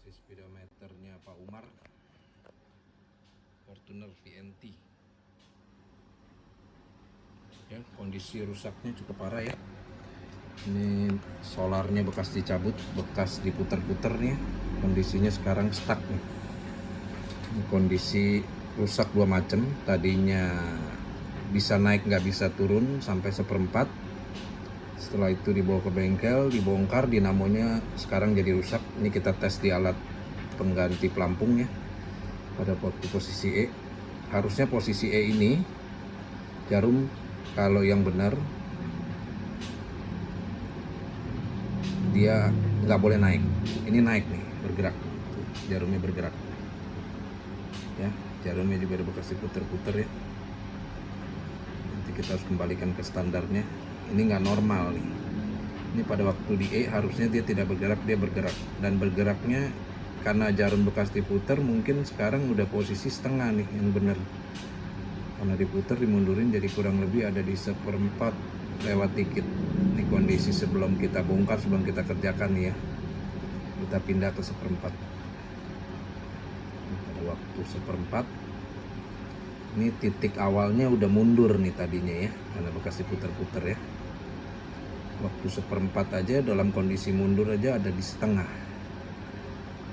si speedometernya Pak Umar, Fortuner VNT. Ya, kondisi rusaknya cukup parah ya. Ini solarnya bekas dicabut, bekas diputer-puter nih. Kondisinya sekarang stuck nih. Ini kondisi rusak dua macam. Tadinya bisa naik nggak bisa turun sampai seperempat. Setelah itu dibawa ke bengkel, dibongkar, dinamonya sekarang jadi rusak. Ini kita tes di alat pengganti pelampungnya. Pada waktu posisi E, harusnya posisi E ini jarum kalau yang benar dia nggak boleh naik. Ini naik nih, bergerak. Jarumnya bergerak. Ya, jarumnya juga ada bekas diputer-puter ya. Nanti kita harus kembalikan ke standarnya. Ini nggak normal nih. Ini pada waktu di E harusnya dia tidak bergerak, dia bergerak. Dan bergeraknya karena jarum bekas diputer, mungkin sekarang udah posisi setengah nih yang benar. Karena diputer, dimundurin, jadi kurang lebih ada di seperempat lewat dikit. Ini kondisi sebelum kita bongkar, sebelum kita kerjakan nih ya. Kita pindah ke seperempat. Pada waktu seperempat, ini titik awalnya udah mundur nih tadinya ya, karena bekas diputer-puter ya. Waktu seperempat aja dalam kondisi mundur aja ada di setengah.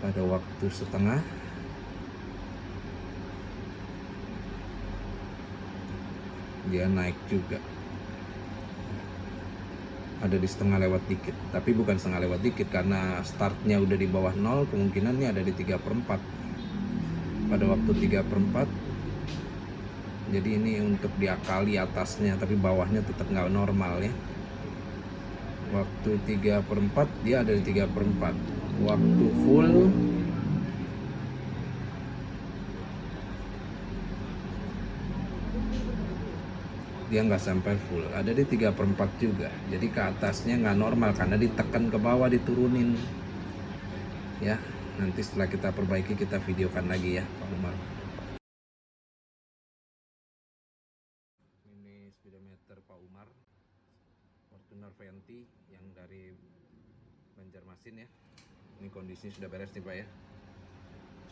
Pada waktu setengah dia naik juga, ada di setengah lewat dikit, tapi bukan setengah lewat dikit karena startnya udah di bawah 0, kemungkinannya ada di 3/4. Pada waktu 3/4, jadi ini untuk diakali atasnya, tapi bawahnya tetap nggak normal ya. Waktu 3/4 dia ada di 3/4. Waktu full dia nggak sampai full, ada di 3/4 juga. Jadi ke atasnya nggak normal karena ditekan ke bawah, diturunin ya. Nanti setelah kita perbaiki kita videokan lagi ya Pak Umar. Ini speedometer Pak Umar Fortuner VNT yang dari Banjarmasin ya. Ini kondisinya sudah beres nih Pak ya.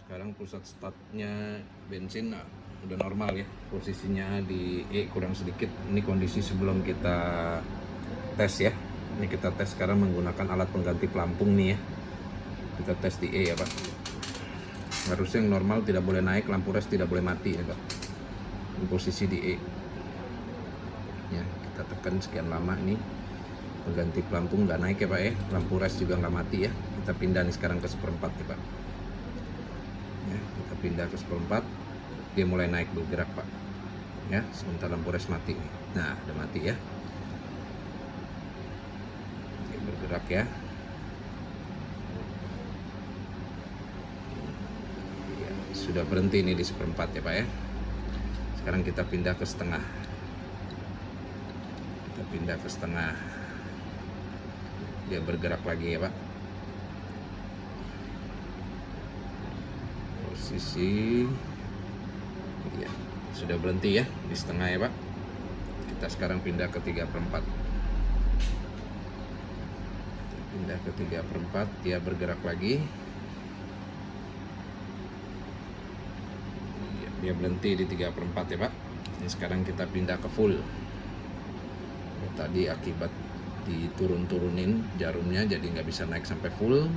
Sekarang pusat startnya bensin udah normal ya, posisinya di E kurang sedikit. Ini kondisi sebelum kita tes ya. Ini kita tes sekarang menggunakan alat pengganti pelampung nih ya. Kita tes di E ya Pak. Harusnya yang normal tidak boleh naik, lampu res tidak boleh mati ya Pak. Ini posisi di E ya, kita tekan sekian lama. Ini pengganti pelampung nggak naik ya Pak ya, lampu res juga nggak mati ya. Kita pindah nih sekarang ke seperempat ya Pak ya. Kita pindah ke seperempat, dia mulai naik, bergerak Pak ya. Sebentar lampu res mati nih. Nah udah mati ya. Dia bergerak ya. Ya sudah berhenti nih di seperempat ya Pak ya. Sekarang kita pindah ke setengah. Kita pindah ke setengah, dia bergerak lagi ya Pak. Posisi ya sudah berhenti ya di setengah ya Pak. Kita sekarang pindah ke 3/4. Pindah ke 3/4, dia bergerak lagi ya, dia berhenti di 3/4 ya Pak. Ini sekarang kita pindah ke full. Tadi akibat diturun-turunin jarumnya jadi nggak bisa naik sampai full.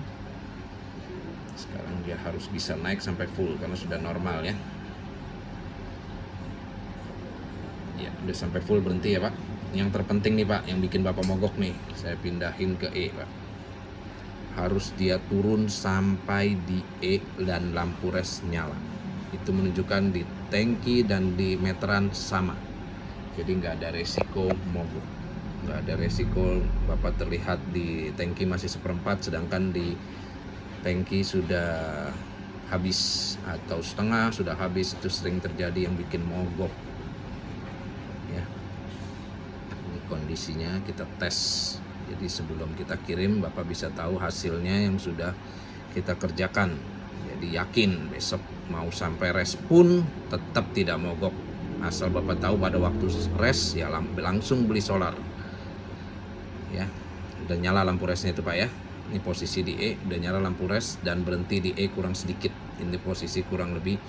Sekarang dia harus bisa naik sampai full karena sudah normal ya. Ya udah sampai full, berhenti ya Pak. Yang terpenting nih Pak, yang bikin Bapak mogok nih, saya pindahin ke E Pak. Harus dia turun sampai di E dan lampu res nyala. Itu menunjukkan di tangki dan di meteran sama. Jadi nggak ada resiko mogok, nggak ada resiko Bapak terlihat di tangki masih seperempat sedangkan di tangki sudah habis atau setengah sudah habis. Itu sering terjadi yang bikin mogok ya. Ini kondisinya kita tes, jadi sebelum kita kirim Bapak bisa tahu hasilnya yang sudah kita kerjakan. Jadi yakin besok mau sampai res pun tetap tidak mogok, asal Bapak tahu pada waktu res ya langsung beli solar ya. Udah nyala lampu resnya itu Pak ya. Ini posisi di E, udah nyala lampu res dan berhenti di E kurang sedikit. Ini posisi kurang lebih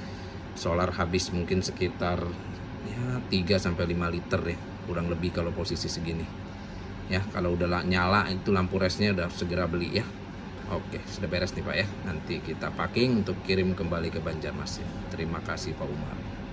solar habis mungkin sekitar ya 3-5 liter ya, kurang lebih kalau posisi segini. Ya, kalau udah nyala itu lampu resnya udah segera beli ya. Oke, sudah beres nih Pak ya. Nanti kita packing untuk kirim kembali ke Banjarmasin. Terima kasih Pak Umar.